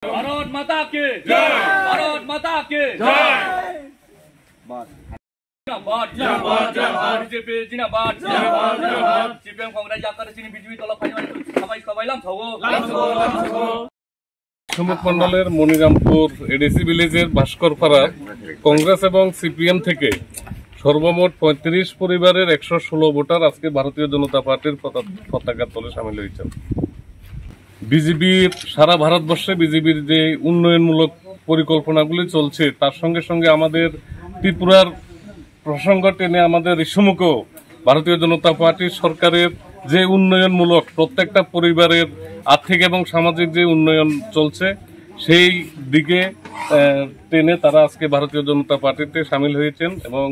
भारत माता की जय। भारत माता की जय। बीजेपी जिंदाबाद सीपीएम कांग्रेस आकारेसिनी बीजेपी दल सबाई लामसावो সম্মুখ মন্ডলের মনিরামপুর এডিসি ভিলেজের ভাস্করপাড়া কংগ্রেস এবং সিপিএম থেকে সর্বমোট ৩৫ পরিবারের ১১৬ ভোটার আজকে ভারতীয় জনতা পার্টির পতাকা তলে সামিল হয়েছেন। বিজেপির সারা ভারতবর্ষে বিজেপির যে উন্নয়নমূলক পরিকল্পনাগুলি চলছে তার সঙ্গে সঙ্গে আমাদের ত্রিপুরার প্রসঙ্গ টেনে আমাদের ঋষিমুখও ভারতীয় জনতা পার্টির সরকারের যে উন্নয়নমূলক প্রত্যেকটা পরিবারের আর্থিক এবং সামাজিক যে উন্নয়ন চলছে সেই দিকে টেনে তারা আজকে ভারতীয় জনতা পার্টিতে সামিল হয়েছেন এবং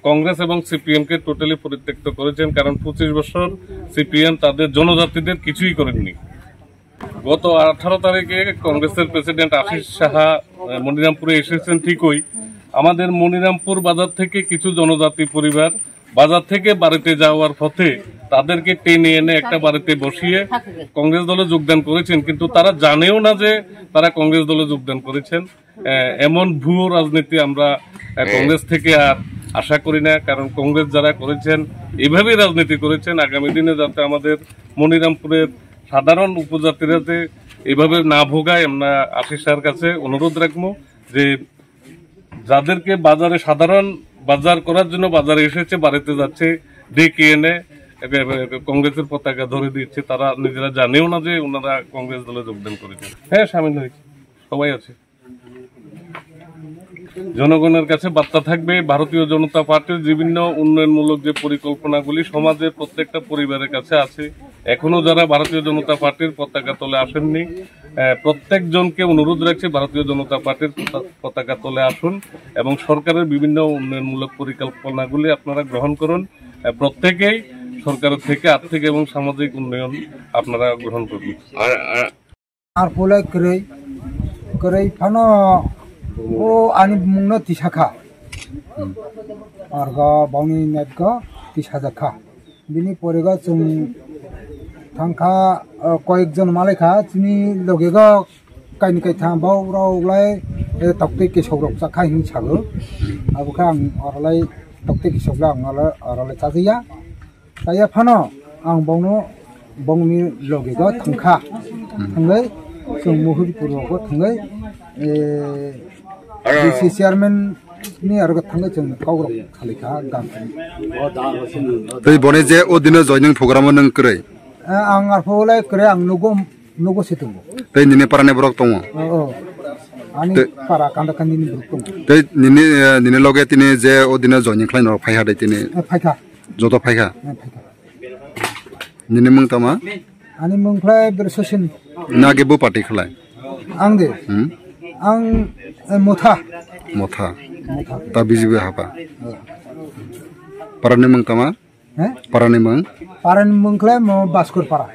কংগ্রেস এবং সিপিএমকে টোটালি পরিত্যক্ত করেছেন, কারণ ২৫ বছর সিপিএম তাদের জনজাতিদের কিছুই করেননি। গত 18 তারিখে কংগ্রেসের প্রেসিডেন্ট আশিস সাহা মনিরামপুরে এসেছেন ঠিকই, আমাদের মনিরামপুর বাজার থেকে কিছু জনজাতি পরিবার বাজার থেকে বাড়িতে যাওয়ার পথে তাদেরকে টেনে এনে একটা বাড়িতে বসিয়ে কংগ্রেস দলে যোগদান করেছেন, কিন্তু তারা জানেও না যে তারা কংগ্রেস দলে যোগদান করেছেন। এমন ভুয়ো রাজনীতি আমরা কংগ্রেস থেকে আর আশা করি না, কারণ কংগ্রেস যারা করেছেন এভাবেই রাজনীতি করেছেন। আগামী দিনে যাতে আমাদের মনিরামপুরের সাধারণ উপজাতিরা যে এভাবে না ভোগায়, আমরা আশিস সাহের কাছে অনুরোধ রাখবো যে যাদেরকে বাজারে সাধারণ বাজার করার জন্য বাজারে এসেছে বাড়িতে যাচ্ছে ডেকে এনে কংগ্রেসের পতাকা ধরে দিচ্ছে, তারা নিজেরা জানেও না যে ওনারা কংগ্রেস দলে যোগদান করেছেন। হ্যাঁ, সামিল হয়েছে, সবাই আছে। জনগণের কাছে বার্তা থাকবে, ভারতীয় জনতা পার্টির বিভিন্ন উন্নয়নমূলক যে পরিকল্পনাগুলি সমাজের প্রত্যেকটা পরিবারের কাছে আছে। এখনো যারা ভারতীয় জনতা পার্টির পতাকা তলে আসেননি, প্রত্যেকজনকে অনুরোধ রাখছে ভারতীয় জনতা পার্টির পতাকা তলে আসুন এবং সরকারের বিভিন্ন উন্নয়নমূলক পরিকল্পনাগুলি আপনারা গ্রহণ করুন। প্রত্যেকেই সরকারের থেকে আর্থিক এবং সামাজিক উন্নয়ন আপনারা গ্রহণ করুন। আর পোলাই করে ফানো ও আনি মুংন তিসাখা আর গা বাউনি নেট গা তিসাজাখা বিনি পরে গা जों थांखा कয়েকজন मालायखा जोंनि लगे गो कायनि कायथा बाव रावलाय तक्ति केसौरक जाखा हिं सागो आबोखा आं अरलाय तक्ति केसौला आं अरलाय चाजैया ताया फानो आं बावनो बावनि लगे गो थांखा थांगै जों मुहुरिपुरावबो थांगै डिसि चेयारमेन नि आरो थांगै जों कावरक खालिखा गान तै बने जे ओ दिनो जयनिं प्रग्राम नों करै आं आरफोलाय करे आं नुगो सेतुंगो तै निने पाराने बरक दङ आनि पारा कान्दा कान्दिनि ग्रुप दङ तै निने लगे तिने जे ओ दिनो जयनिं खालाय न फायहा दै तिने फायखा जतो फायखा निने मुं तमा आनि मुंफ्लाय बेरससिन नागेबो पार्टी खालाय आं दे आं मथा ता बिजिबो हाबा पाराने मुं तमा पाराने मुं claim Baskur Para.